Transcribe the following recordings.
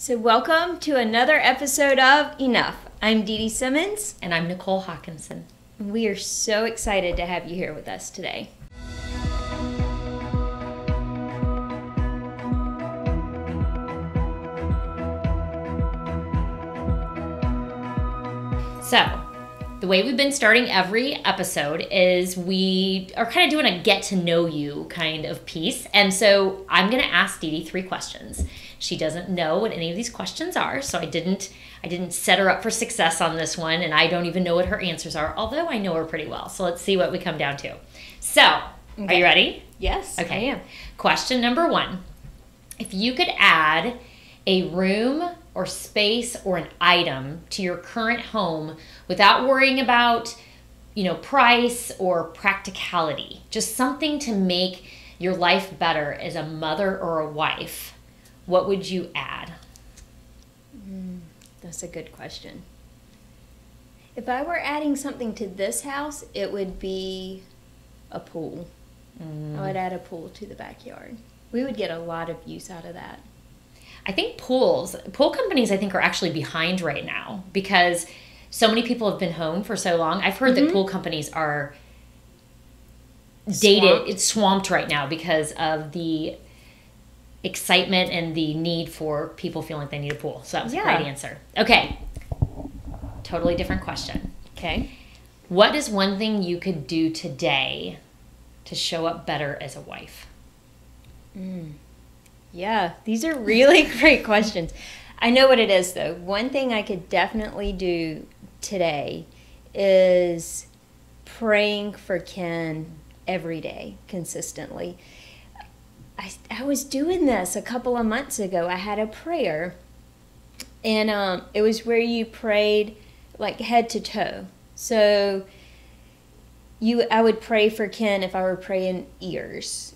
So welcome to another episode of Enough. I'm Dee Dee Simmons. And I'm Nicole Hawkinson. And we are so excited to have you here with us today. So, the way we've been starting every episode is we are kind of doing a get to know you kind of piece. And so I'm going to ask Dee Dee 3 questions. She doesn't know what any of these questions are, so I didn't set her up for success on this one, and I don't even know what her answers are, although I know her pretty well. So let's see what we come down to. So, Are you ready? Yes, okay. I am. Question number 1. If you could add a room or space or an item to your current home without worrying about, price or practicality, just something to make your life better as a mother or a wife, what would you add? That's a good question. If I were adding something to this house, it would be a pool. I would add a pool to the backyard. We would get a lot of use out of that. I think pool companies, are actually behind right now because so many people have been home for so long. I've heard that pool companies are dated. It's swamped right now because of the excitement and the need for people feeling like they need a pool. So that was a great answer. Okay. Totally different question. Okay. What is one thing you could do today to show up better as a wife? Yeah, these are really great questions. I know what it is, though. One thing I could definitely do today is praying for Ken every day, consistently. I was doing this a couple of months ago. I had a prayer, and it was where you prayed like head to toe. So I would pray for Ken if I were praying ears.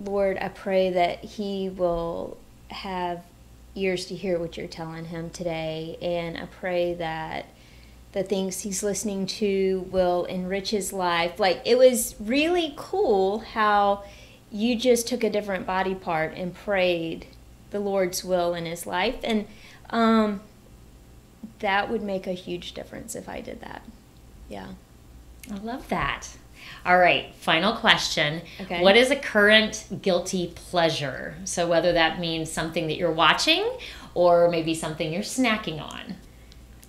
Lord, I pray that he will have ears to hear what you're telling him today, and I pray that the things he's listening to will enrich his life. Like, it was really cool how you just took a different body part and prayed the Lord's will in his life. And that would make a huge difference if I did that. Yeah. I love that. All right, final question. Okay. What is a current guilty pleasure? So whether that means something that you're watching or maybe something you're snacking on.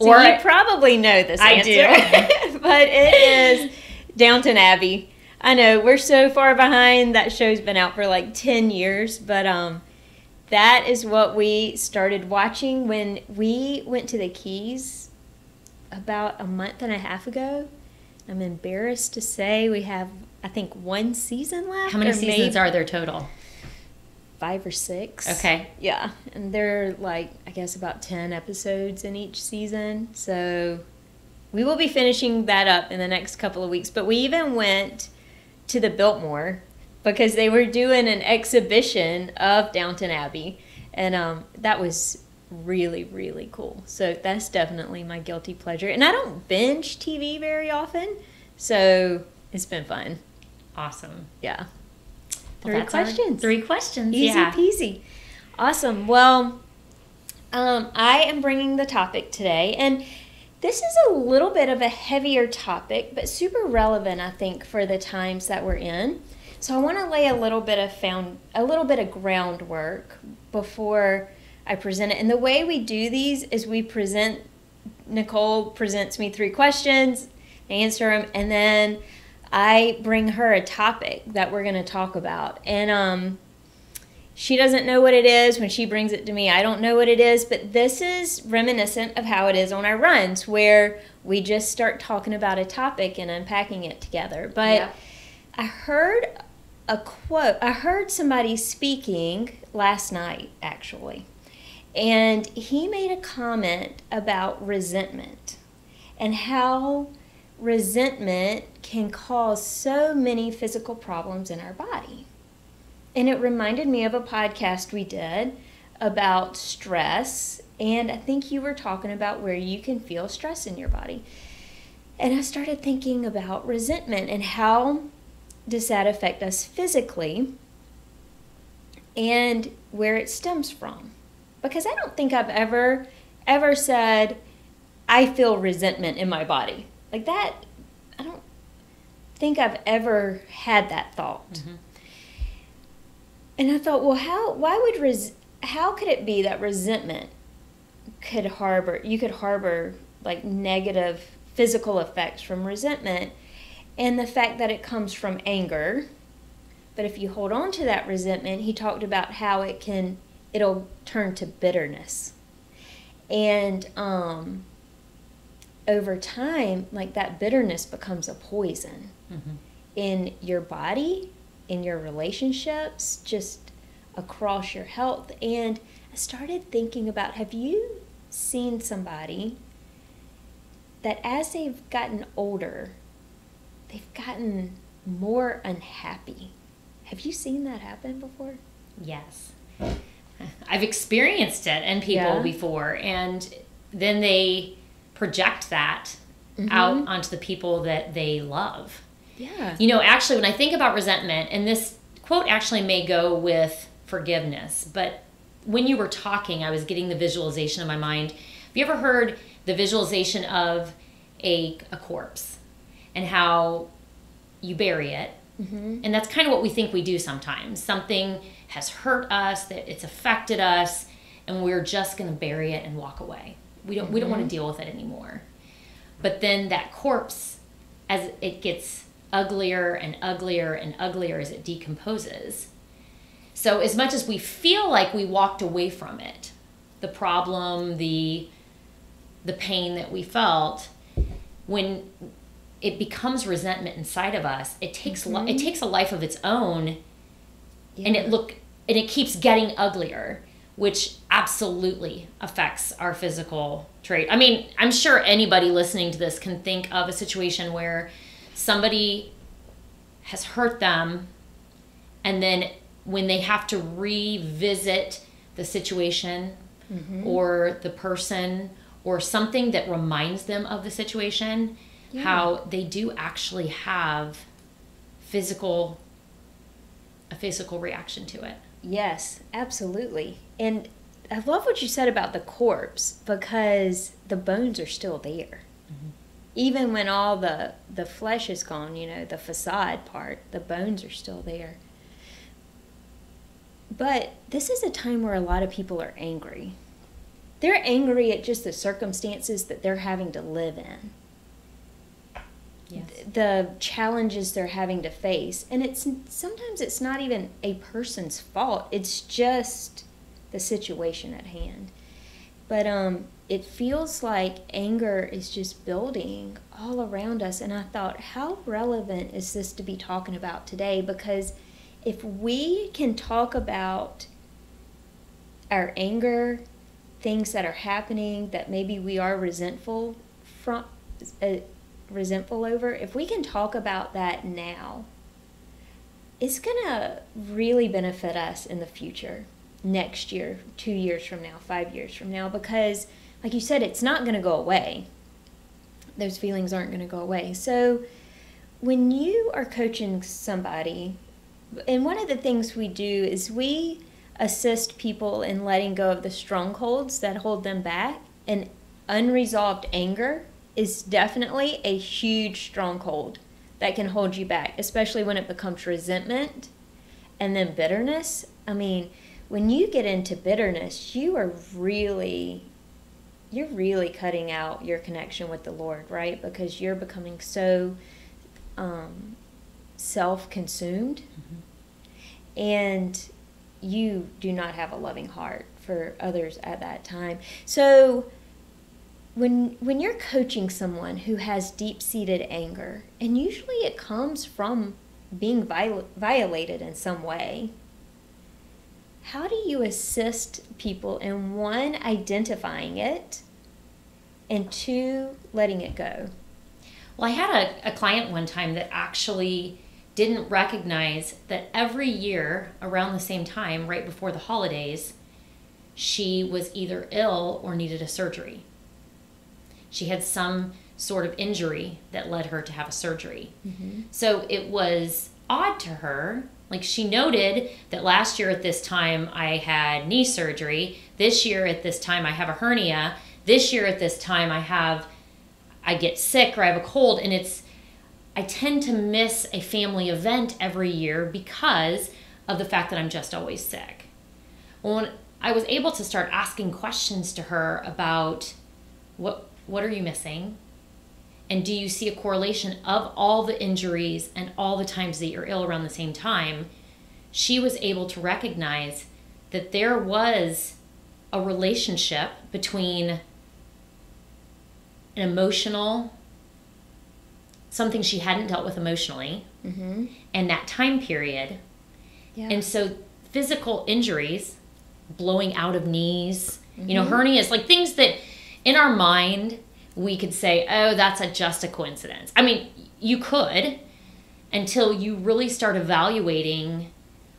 So you probably know this answer. I do. But it is Downton Abbey. I know, we're so far behind. That show's been out for like 10 years, but that is what we started watching when we went to the Keys about a month and a half ago. I'm embarrassed to say we have, I think, 1 season left. How many seasons are there total? 5 or 6. Okay. Yeah, and they're like, I guess, about 10 episodes in each season. So we will be finishing that up in the next couple of weeks. But we even went to the Biltmore because they were doing an exhibition of Downton Abbey, and that was really, really cool. So that's definitely my guilty pleasure. And I don't binge TV very often, so it's been fun. Awesome. Yeah. Well, 3 questions. 3 questions. Easy peasy. Awesome. Well, I am bringing the topic today, and this is a little bit of a heavier topic, but super relevant, I think, for the times that we're in. So I want to lay a little bit of groundwork before I present it. And the way we do these is Nicole presents me 3 questions, I answer them, and then I bring her a topic that we're going to talk about. And she doesn't know what it is when she brings it to me. I don't know what it is, but this is reminiscent of how it is on our runs, where we just start talking about a topic and unpacking it together. But yeah. I heard a quote. I heard somebody speaking last night, actually. And he made a comment about resentment and how resentment can cause so many physical problems in our body. And it reminded me of a podcast we did about stress, and I think you were talking about where you can feel stress in your body. And I started thinking about resentment and how does that affect us physically and where it stems from. because I don't think I've ever said, I feel resentment in my body. Like that, I don't think I've ever had that thought. Mm-hmm. And I thought, well, how could it be that resentment you could harbor like negative physical effects from resentment, and the fact that it comes from anger. But if you hold on to that resentment, he talked about how it'll turn to bitterness. And over time, like that bitterness becomes a poison in your body, in your relationships, just across your health. And I started thinking about, have you seen somebody that as they've gotten older, they've gotten more unhappy? Have you seen that happen before? Yes. I've experienced it in people before, and then they project that out onto the people that they love. Yeah. You know, actually, when I think about resentment, and this quote actually may go with forgiveness, but when you were talking, I was getting the visualization in my mind. Have you ever heard the visualization of a corpse and how you bury it? Mm-hmm. And that's kind of what we think we do sometimes. Something has hurt us, that it's affected us, and we're just going to bury it and walk away. We don't want to deal with it anymore. But then that corpse, as it gets uglier and uglier and uglier as it decomposes. So as much as we feel like we walked away from it, the problem, the pain that we felt, when it becomes resentment inside of us, it takes it takes a life of its own, and it keeps getting uglier, which absolutely affects our physical trait. I mean, I'm sure anybody listening to this can think of a situation where somebody has hurt them, and then when they have to revisit the situation or the person or something that reminds them of the situation, how they do actually have a physical reaction to it. Yes, absolutely. And I love what you said about the corpse, because the bones are still there. Mm-hmm. Even when all the flesh is gone, you know, the facade part, the bones are still there. But this is a time where a lot of people are angry. They're angry at just the circumstances that they're having to live in. Yes. The challenges they're having to face. And sometimes it's not even a person's fault. It's just the situation at hand. But it feels like anger is just building all around us. And I thought, how relevant is this to be talking about today? Because if we can talk about our anger, things that are happening that maybe we are resentful over, if we can talk about that now, it's gonna really benefit us in the future, next year, 2 years from now, 5 years from now, because like you said, it's not gonna go away. Those feelings aren't gonna go away. So when you are coaching somebody, and one of the things we do is we assist people in letting go of the strongholds that hold them back, and unresolved anger is definitely a huge stronghold that can hold you back, especially when it becomes resentment and then bitterness. I mean, when you get into bitterness, you're really cutting out your connection with the Lord, right? Because you're becoming so self-consumed, and you do not have a loving heart for others at that time. So when you're coaching someone who has deep-seated anger, and usually it comes from being violated in some way, how do you assist people in, one, identifying it, and two, letting it go? Well, I had a client one time that actually didn't recognize that every year around the same time, right before the holidays, she was either ill or needed a surgery. She had some sort of injury that led her to have a surgery. Mm-hmm. So it was odd to her. Like, she noted that last year at this time I had knee surgery. this year at this time I have a hernia. This year at this time I get sick or I have a cold. And I tend to miss a family event every year because of the fact that I'm just always sick. Well, when I was able to start asking questions to her about what are you missing? And do you see a correlation of all the injuries and all the times that you're ill around the same time? She was able to recognize that there was a relationship between an emotional, something she hadn't dealt with emotionally, and that time period. Yeah. And so physical injuries, blowing out of knees, hernias, like things that in our mind we could say, oh, that's just a coincidence. I mean, you could, until you really start evaluating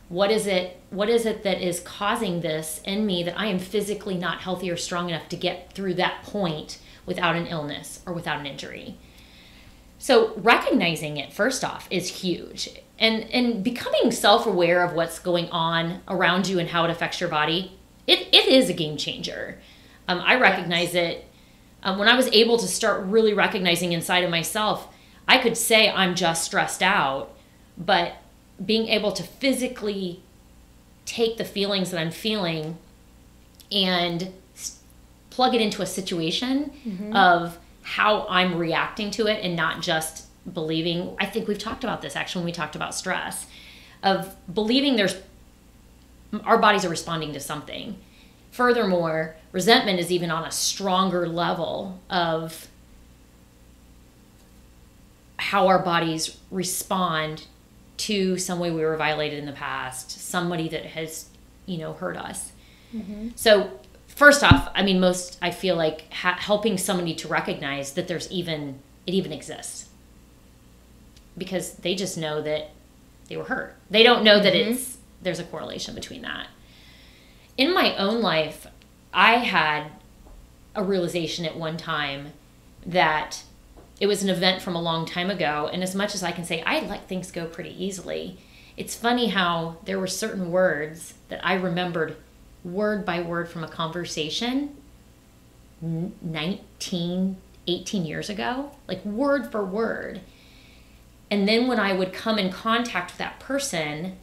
what is it that is causing this in me, that I am physically not healthy or strong enough to get through that point without an illness or without an injury. So recognizing it, first off, is huge. And becoming self-aware of what's going on around you and how it affects your body, it is a game changer. I recognize it. When I was able to start really recognizing inside of myself, I could say I'm just stressed out, but being able to physically take the feelings that I'm feeling and plug it into a situation of how I'm reacting to it, and not just believing. I think we've talked about this actually when we talked about stress, of believing our bodies are responding to something. Furthermore, resentment is even on a stronger level of how our bodies respond to some way we were violated in the past, somebody that has, hurt us. So first off, I mean, I feel like helping somebody to recognize that it even exists, because they just know that they were hurt. They don't know that there's a correlation between that. In my own life, I had a realization at one time that it was an event from a long time ago. And as much as I can say, I let things go pretty easily. It's funny how there were certain words that I remembered word by word from a conversation 18 years ago, like word for word. And then when I would come in contact with that person,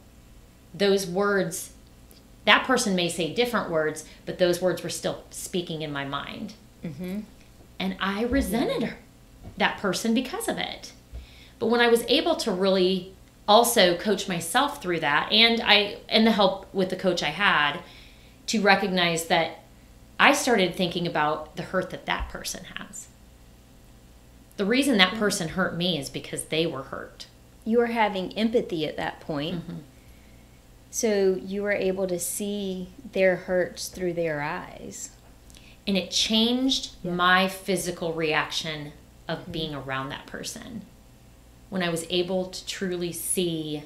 those words, that person may say different words, but those words were still speaking in my mind. And I resented that person because of it. But when I was able to really also coach myself through that, and the help with the coach I had, to recognize that I started thinking about the hurt that person has. The reason that person hurt me is because they were hurt. You were having empathy at that point. So you were able to see their hurts through their eyes. And it changed my physical reaction of being around that person. When I was able to truly see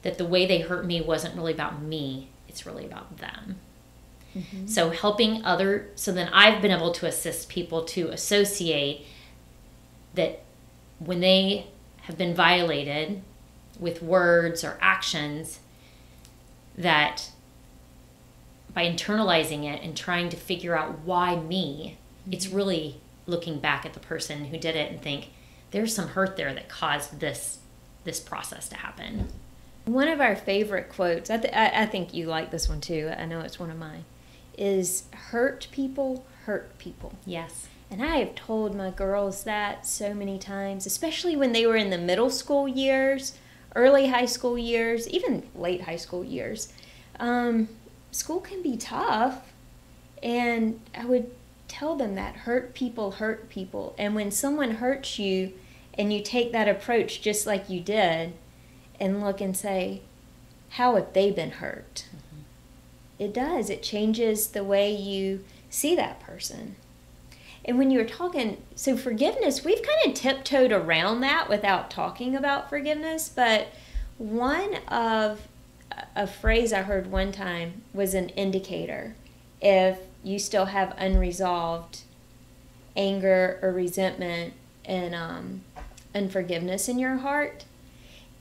that the way they hurt me wasn't really about me, it's really about them. So so then I've been able to assist people to associate that when they have been violated with words or actions, that by internalizing it and trying to figure out why me, it's really looking back at the person who did it and think, there's some hurt there that caused this process to happen. One of our favorite quotes, I think you like this one too, I know it's one of mine, is hurt people hurt people. Yes. And I have told my girls that so many times, especially when they were in the middle school years, early high school years, even late high school years. School can be tough, and I would tell them that hurt people hurt people. And when someone hurts you and you take that approach just like you did and look and say, how have they been hurt? It does. It changes the way you see that person. And when you were talking, so forgiveness, we've kind of tiptoed around that without talking about forgiveness, but one of a phrase I heard one time was an indicator. If you still have unresolved anger or resentment and unforgiveness in your heart,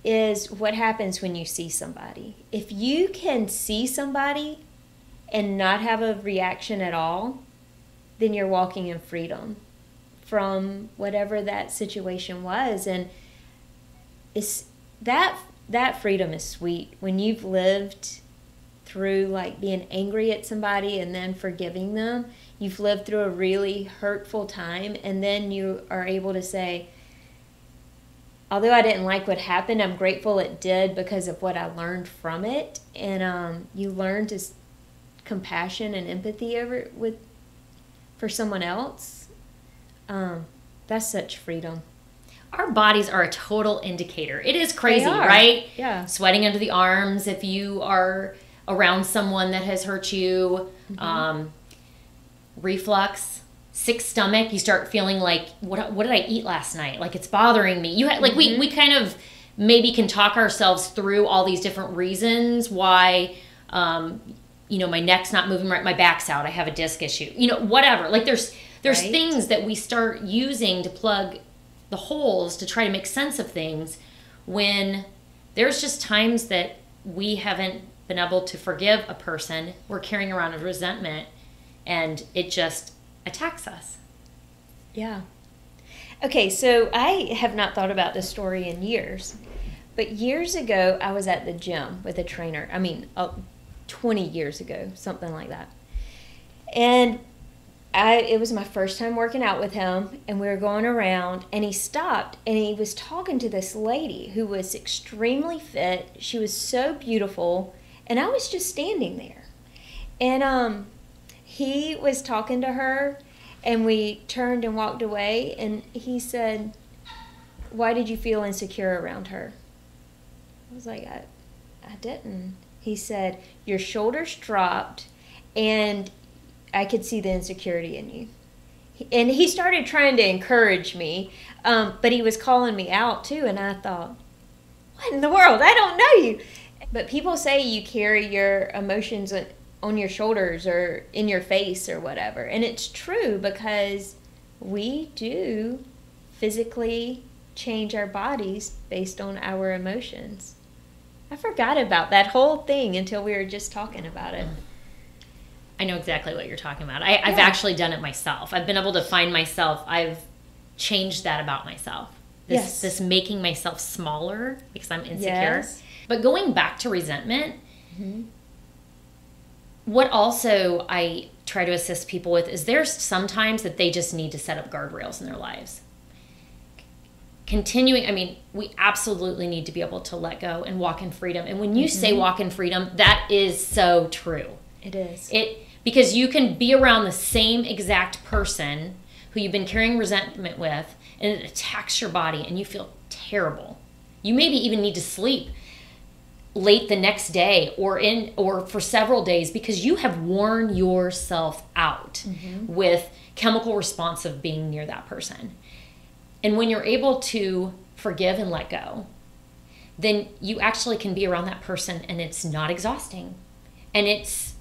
is what happens when you see somebody. If you can see somebody and not have a reaction at all, then you're walking in freedom from whatever that situation was. And it's that freedom is sweet when you've lived through like being angry at somebody and then forgiving them. You've lived through a really hurtful time, and then you are able to say, although I didn't like what happened, I'm grateful it did because of what I learned from it. And you learn to compassion and empathy for someone else. That's such freedom. Our bodies are a total indicator. It is crazy, They are. right? Yeah. Sweating under the arms if you are around someone that has hurt you. Reflux, sick stomach. You start feeling like, what did I eat last night? Like it's bothering me. We kind of maybe can talk ourselves through all these different reasons why, my neck's not moving right, my back's out, I have a disc issue. Whatever. Like there's Right. things that we start using to plug the holes to try to make sense of things, when there's just times that we haven't been able to forgive a person. We're carrying around a resentment, and it just attacks us. Yeah. Okay, so I have not thought about this story in years, but years ago I was at the gym with a trainer. 20 years ago, something like that. And it was my first time working out with him, and we were going around, and he stopped, and he was talking to this lady who was extremely fit. She was so beautiful, and I was just standing there. And he was talking to her, and we turned and walked away, and he said, "Why did you feel insecure around her?" I was like, I didn't. He said, "Your shoulders dropped, and I could see the insecurity in you." And he started trying to encourage me, but he was calling me out too, and I thought, what in the world? I don't know you. But people say you carry your emotions on your shoulders or in your face or whatever. And it's true, because we do physically change our bodies based on our emotions. I forgot about that whole thing until we were just talking about it. I know exactly what you're talking about. I've actually done it myself. I've been able to find myself. I've changed that about myself. This making myself smaller because I'm insecure. Yes. But going back to resentment, what also I try to assist people with is there's sometimes that they just need to set up guardrails in their lives. We absolutely need to be able to let go and walk in freedom. And when you say walk in freedom, that is so true. It is. Because you can be around the same exact person who you've been carrying resentment with, and it attacks your body and you feel terrible. You maybe even need to sleep late the next day or for several days because you have worn yourself out with chemical response of being near that person. And when you're able to forgive and let go, then you actually can be around that person and it's not exhausting. And it's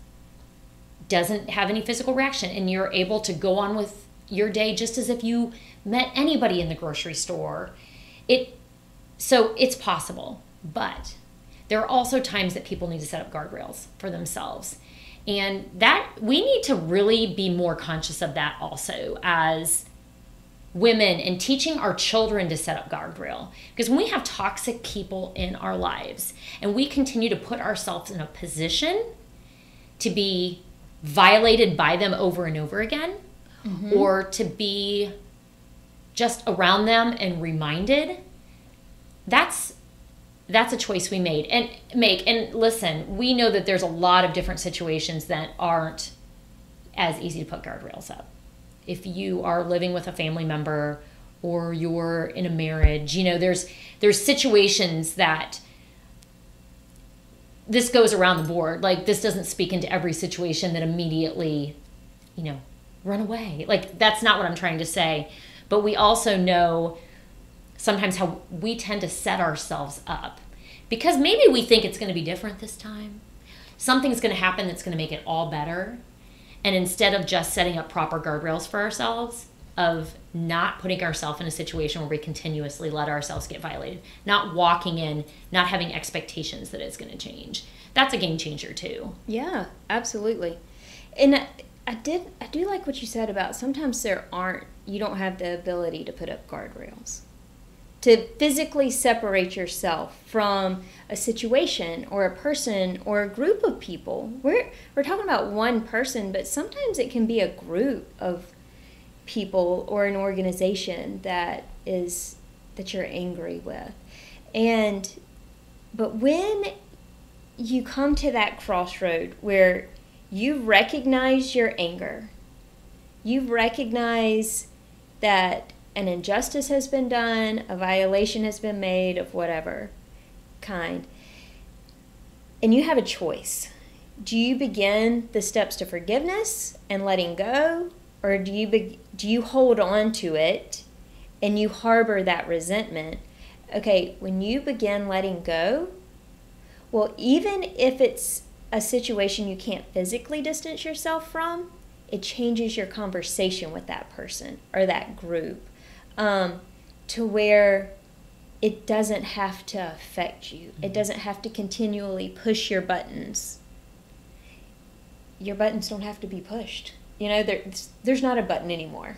doesn't have any physical reaction, and you're able to go on with your day just as if you met anybody in the grocery store. So it's possible, but there are also times that people need to set up guardrails for themselves, and that we need to really be more conscious of that also as women, and teaching our children to set up guardrail. Because when we have toxic people in our lives and we continue to put ourselves in a position to be violated by them over and over again, or to be just around them and reminded, that's a choice we make. And listen, we know that there's a lot of different situations that aren't as easy to put guardrails up. If you are living with a family member or you're in a marriage, there's situations that this goes around the board. Like, this doesn't speak into every situation that immediately, run away. Like, that's not what I'm trying to say. But we also know sometimes how we tend to set ourselves up because maybe we think it's going to be different this time. Something's going to happen that's going to make it all better. And instead of just setting up proper guardrails for ourselves, of not putting ourselves in a situation where we continuously let ourselves get violated, not walking in, not having expectations that it's going to change. That's a game changer too. Yeah, absolutely. And I do like what you said about sometimes you don't have the ability to put up guardrails, to physically separate yourself from a situation or a person or a group of people. We're talking about one person, but sometimes it can be a group of people or an organization that you're angry with. But when you come to that crossroad where you recognize your anger, you recognize that an injustice has been done, a violation has been made of whatever kind, and you have a choice. Do you begin the steps to forgiveness and letting go, or do you hold on to it and you harbor that resentment? Okay, when you begin letting go, well, even if it's a situation you can't physically distance yourself from, it changes your conversation with that person or that group, to where it doesn't have to affect you. It doesn't have to continually push your buttons. Your buttons don't have to be pushed. There's not a button anymore,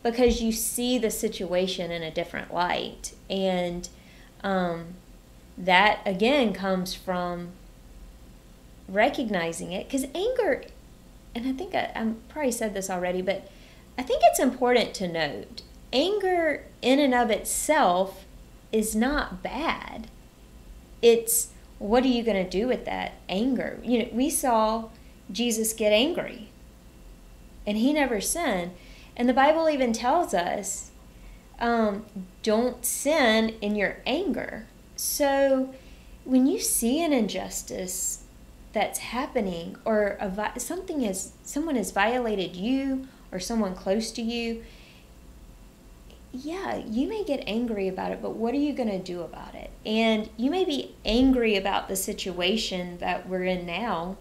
because you see the situation in a different light. And that, again, comes from recognizing it. Because anger, and I think I probably said this already, but I think it's important to note, anger in and of itself is not bad. It's, what are you going to do with that anger? We saw Jesus get angry, and he never sinned. And the Bible even tells us, don't sin in your anger. So when you see an injustice that's happening, or someone has violated you or someone close to you, yeah, you may get angry about it, but what are you going to do about it? And you may be angry about the situation that we're in now.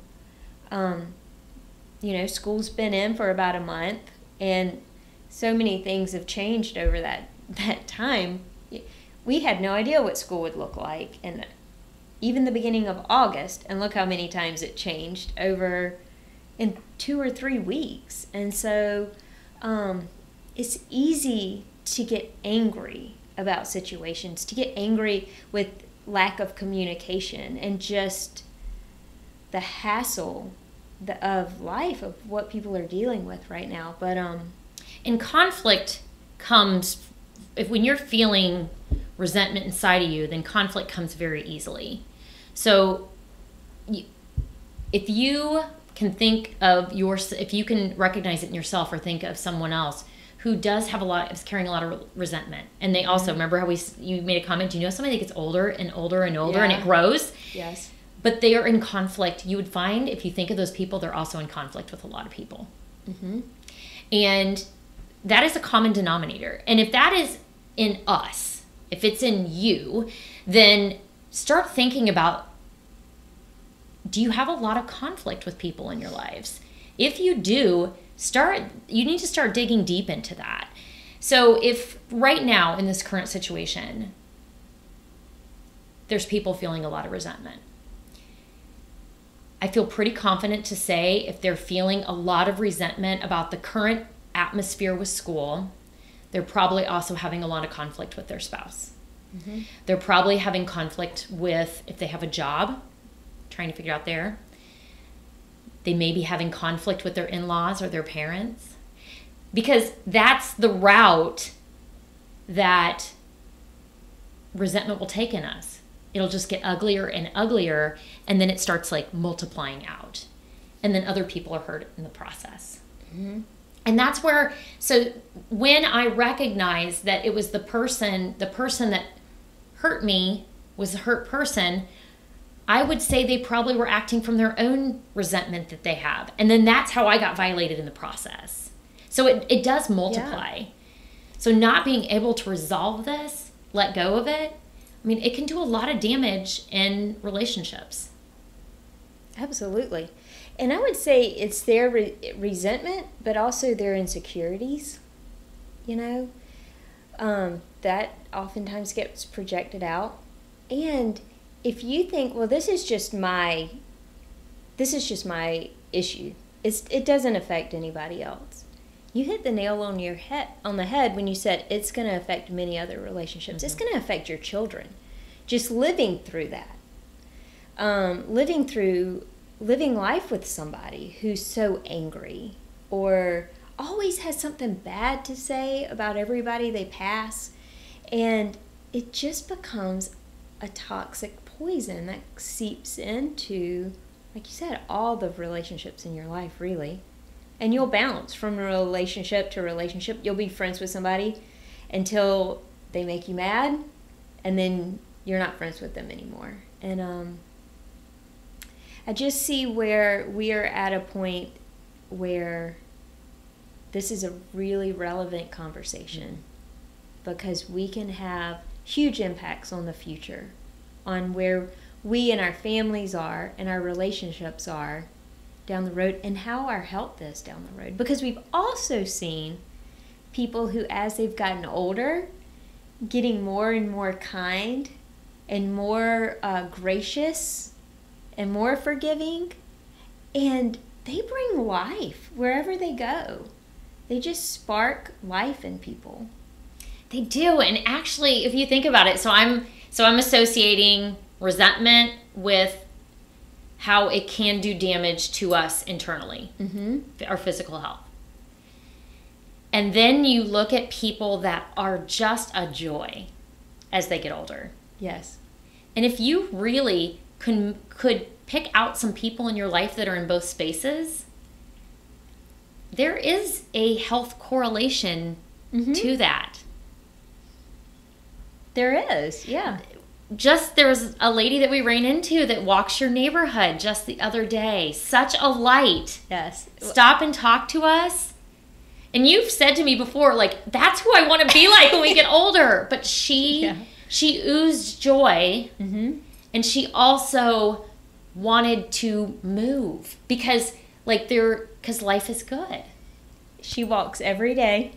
School's been in for about a month, and so many things have changed over that time. We had no idea what school would look like, and even the beginning of August, and look how many times it changed over in 2 or 3 weeks. And so it's easy to get angry about situations, to get angry with lack of communication and just the hassle of life, of what people are dealing with right now. But and conflict comes, when you're feeling resentment inside of you, then conflict comes very easily. So if you can think of if you can recognize it in yourself, or think of someone else who is carrying a lot of resentment, and they also, remember how you made a comment, do you know somebody that gets older and older and older, and it grows? Yes. But they are in conflict. You would find, if you think of those people, they're also in conflict with a lot of people. Mm-hmm. And that is a common denominator. And if that is in us, if it's in you, then start thinking about, do you have a lot of conflict with people in your lives? If you do, you need to start digging deep into that. So if right now in this current situation, there's people feeling a lot of resentment, I feel pretty confident to say, if they're feeling a lot of resentment about the current atmosphere with school, they're probably also having a lot of conflict with their spouse. Mm-hmm. They're probably having conflict with, if they have a job, trying to figure out there. They may be having conflict with their in-laws or their parents, because that's the route that resentment will take in us. It'll just get uglier and uglier, and then it starts like multiplying out, and then other people are hurt in the process. Mm-hmm. And that's where, so when I recognize that it was the person that hurt me was a hurt person, I would say they probably were acting from their own resentment that they have. And then that's how I got violated in the process. So it does multiply. Yeah. So not being able to resolve this, let go of it, I mean, it can do a lot of damage in relationships. Absolutely. And I would say it's their resentment, but also their insecurities. you know, that oftentimes gets projected out. And if you think, well, this is just my issue, it doesn't affect anybody else. You hit the nail on the head when you said it's going to affect many other relationships. It's going to affect your children. Just living through that, living life with somebody who's so angry or always has something bad to say about everybody they pass, and it just becomes a toxic poison that seeps into, like you said, all the relationships in your life, really. And you'll bounce from relationship to relationship. You'll be friends with somebody until they make you mad, and then you're not friends with them anymore. And I just see where we are at a point where this is a really relevant conversation, because we can have huge impacts on the future, on where we and our families are and our relationships are down the road, and how our health is down the road. Because we've also seen people who, as they've gotten older, getting more and more kind and more gracious and more forgiving, and they bring life wherever they go. They just spark life in people. They do. And actually, if you think about it, so I'm associating resentment with how it can do damage to us internally, our physical health. And then you look at people that are just a joy as they get older. Yes. And if you really could pick out some people in your life that are in both spaces, there is a health correlation to that. There is, yeah. There was a lady that we ran into that walks your neighborhood just the other day. Such a light. Yes. Stop and talk to us. And you've said to me before, like, that's who I want to be like when we get older. But she oozed joy. And she also wanted to move because life is good. She walks every day,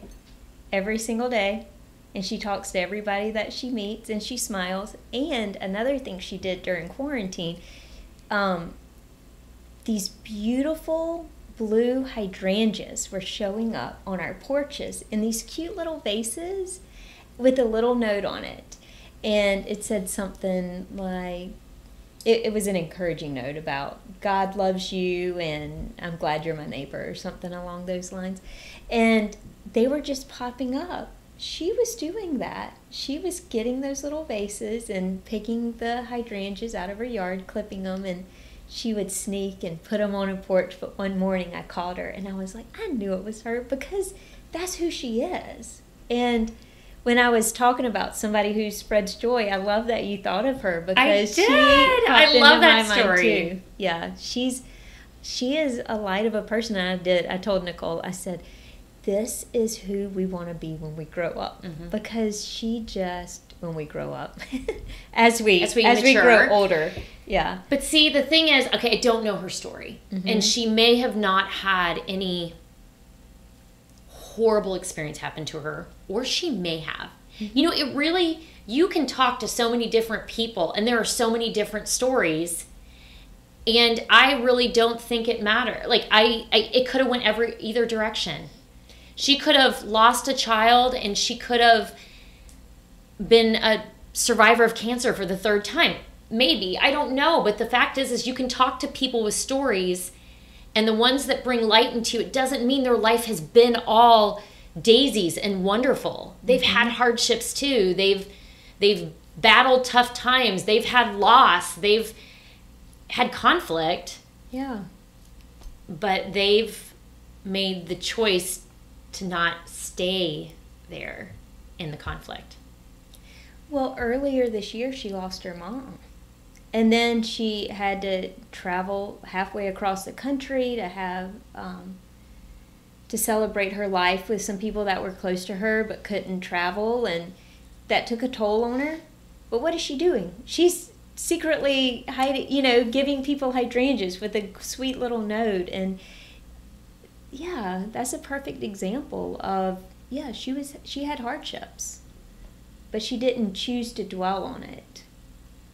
every single day. And she talks to everybody that she meets, and she smiles. And another thing she did during quarantine, these beautiful blue hydrangeas were showing up on our porches in these cute little vases with a little note on it. And it said something like, it was an encouraging note about God loves you and I'm glad you're my neighbor, or something along those lines. And they were just popping up. She was doing that. She was getting those little vases and picking the hydrangeas out of her yard, clipping them, and she would sneak and put them on a porch. But one morning I called her and I was like, I knew it was her, because that's who she is. And when I was talking about somebody who spreads joy, I love that you thought of her, because I love that story too. Yeah, she is a light of a person. And I told Nicole, I said, this is who we want to be when we grow up, because she just, when we grow up, as we grow older, yeah. But see, the thing is, okay, I don't know her story, and she may have not had any horrible experience happen to her, or she may have. You know, it really, you can talk to so many different people, and there are so many different stories. And I really don't think it matters. Like, it could have went either direction. She could have lost a child, and she could have been a survivor of cancer for the third time. Maybe. I don't know. But the fact is you can talk to people with stories, and the ones that bring light into it doesn't mean their life has been all daisies and wonderful. They've had hardships too. They've battled tough times. They've had loss. They've had conflict. Yeah. But they've made the choice to not stay there in the conflict. Well, earlier this year, she lost her mom. And then she had to travel halfway across the country to have, to celebrate her life with some people that were close to her but couldn't travel. And that took a toll on her. But what is she doing? She's secretly hiding, giving people hydrangeas with a sweet little note. And yeah, that's a perfect example of yeah, she had hardships, but she didn't choose to dwell on it.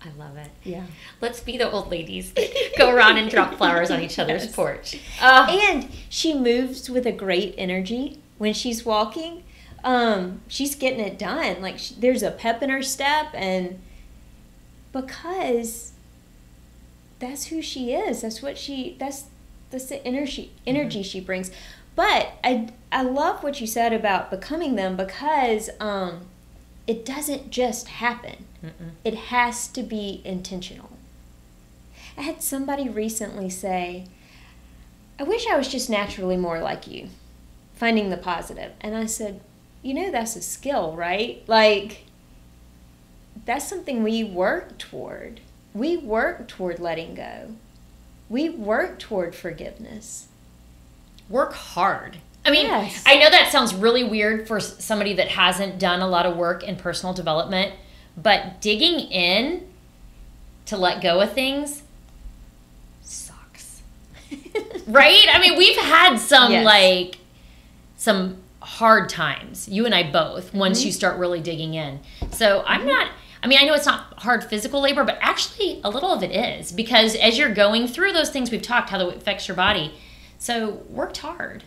I love it. Yeah. Let's be the old ladies that go around and drop flowers on each other's porch. And she moves with a great energy when she's walking. She's getting it done. Like there's a pep in her step, and because that's who she is. That's the energy she brings. But I love what you said about becoming them, because it doesn't just happen. Mm-mm. It has to be intentional. I had somebody recently say, I wish I was just naturally more like you, finding the positive. And I said, that's a skill, right? Like, that's something we work toward. We work toward letting go. We work toward forgiveness. Work hard. I mean, yes. I know that sounds really weird for somebody that hasn't done a lot of work in personal development, but digging in to let go of things sucks. Right? I mean, we've had some hard times, you and I both, once you start really digging in. So I know it's not hard physical labor, but actually a little of it is, because as you're going through those things we've talked, how that affects your body. So worked hard.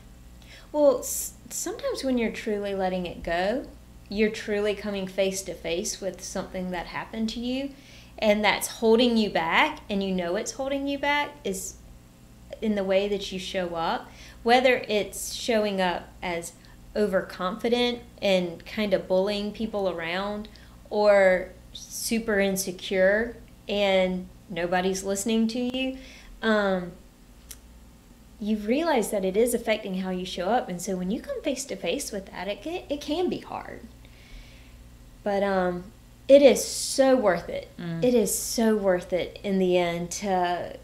Well, sometimes when you're truly letting it go, you're truly coming face to face with something that happened to you, and that's holding you back, and it's holding you back is in the way that you show up, whether it's showing up as overconfident and kind of bullying people around, or super insecure and nobody's listening to you. You realize that it is affecting how you show up, and so when you come face to face with that, it can be hard. But it is so worth it. It is so worth it in the end to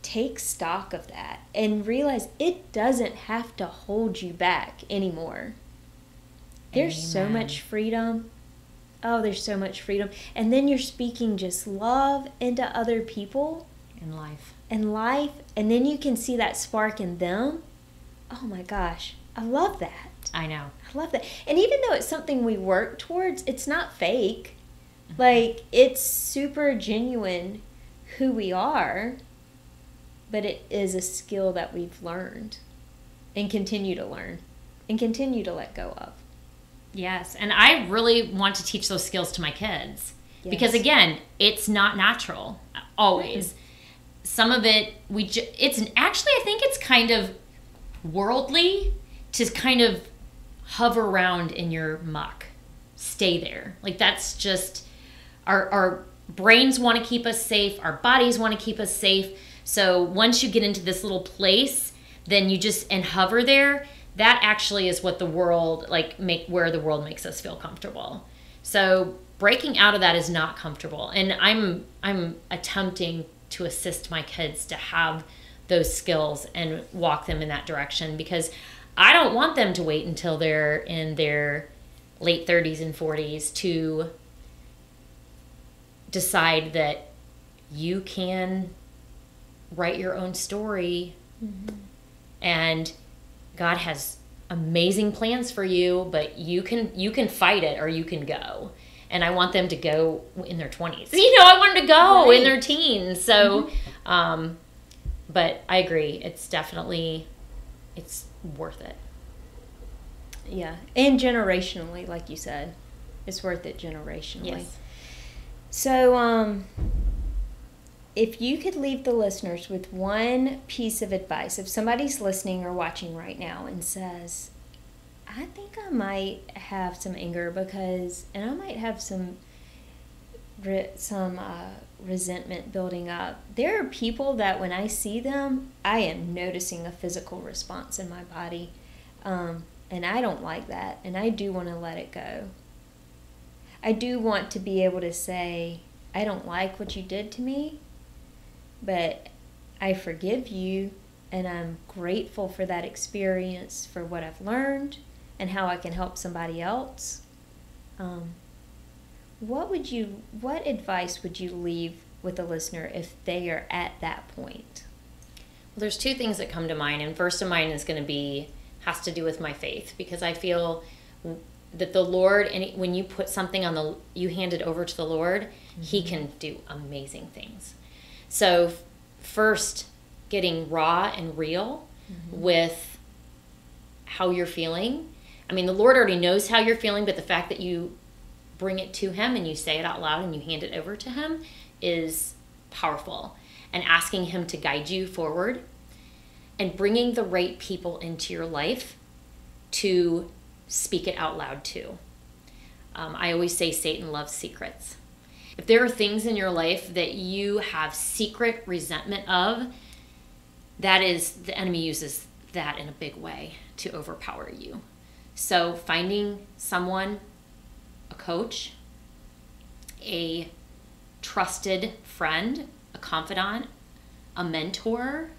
take stock of that and realize it doesn't have to hold you back anymore. There's so much freedom. Oh, there's so much freedom. And then you're speaking just love into other people. In life. And then you can see that spark in them. Oh my gosh. I love that. I know. I love that. And even though it's something we work towards, it's not fake. Like, it's super genuine who we are. But it is a skill that we've learned and continue to learn and continue to let go of. Yes. And I really want to teach those skills to my kids. Yes. Because, again, it's not natural always. Mm-hmm. Some of it, I think it's kind of worldly to kind of hover around in your muck. Stay there. Like, that's just, our brains want to keep us safe. Our bodies want to keep us safe. So once you get into this little place, then you and hover there. That actually is what the world, where the world makes us feel comfortable. So breaking out of that is not comfortable. And I'm attempting to assist my kids to have those skills and walk them in that direction, because I don't want them to wait until they're in their late 30s and 40s to decide that you can write your own story. Mm-hmm. And God has amazing plans for you, but you can fight it or you can go. And I want them to go in their 20s. I want them to go in their teens. So, but I agree. It's definitely, it's worth it. Yeah. And generationally, like you said, it's worth it generationally. Yes. So, if you could leave the listeners with one piece of advice, if somebody's listening or watching right now and says, I think I might have some anger and I might have some resentment building up. There are people that when I see them, I am noticing a physical response in my body. And I don't like that. And I do want to let it go. I do want to be able to say, I don't like what you did to me, but I forgive you, and I'm grateful for that experience, for what I've learned, and how I can help somebody else. What advice would you leave with a listener if they are at that point? Well, there's two things that come to mind, and first of mine is going to be, has to do with my faith, because I feel that the Lord, and when you put something you hand it over to the Lord, he can do amazing things. So first, getting raw and real with how you're feeling. I mean, the Lord already knows how you're feeling, but the fact that you bring it to him and you say it out loud and you hand it over to him is powerful. And asking him to guide you forward and bringing the right people into your life to speak it out loud to. I always say Satan loves secrets. If there are things in your life that you have secret resentment of, the enemy uses that in a big way to overpower you. So finding someone, a coach, a trusted friend, a confidant, a mentor,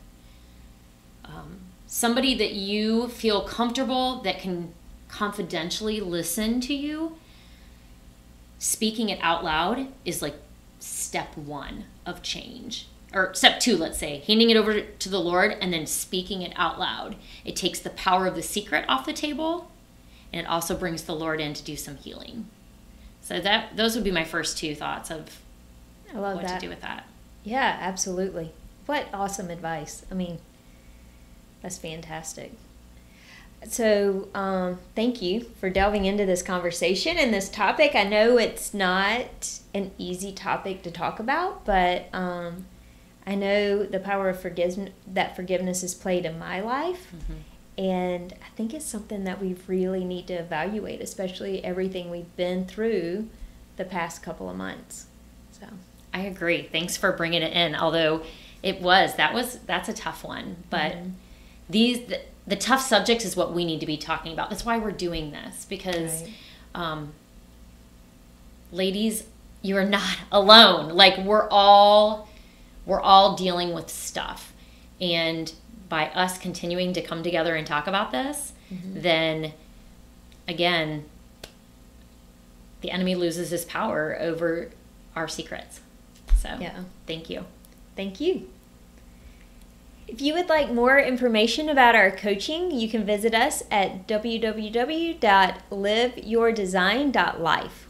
somebody that you feel comfortable, that can confidentially listen to you, speaking it out loud is like step 1 of change. Or step 2, let's say, handing it over to the Lord and then speaking it out loud. It takes the power of the secret off the table, and it also brings the Lord in to do some healing. So those would be my first 2 thoughts of what to do with that. Yeah, absolutely. What awesome advice. I mean, that's fantastic. So thank you for delving into this conversation and this topic. I know it's not an easy topic to talk about, but I know the power of forgiveness has played in my life. And I think it's something that we really need to evaluate, especially everything we've been through the past couple of months. So I agree. Thanks for bringing it in. Although that's a tough one, but the tough subject is what we need to be talking about. That's why we're doing this, because ladies, you are not alone. Like we're all dealing with stuff, and by us continuing to come together and talk about this, then again, the enemy loses his power over our secrets. So thank you. Thank you. If you would like more information about our coaching, you can visit us at www.liveyourdesign.life.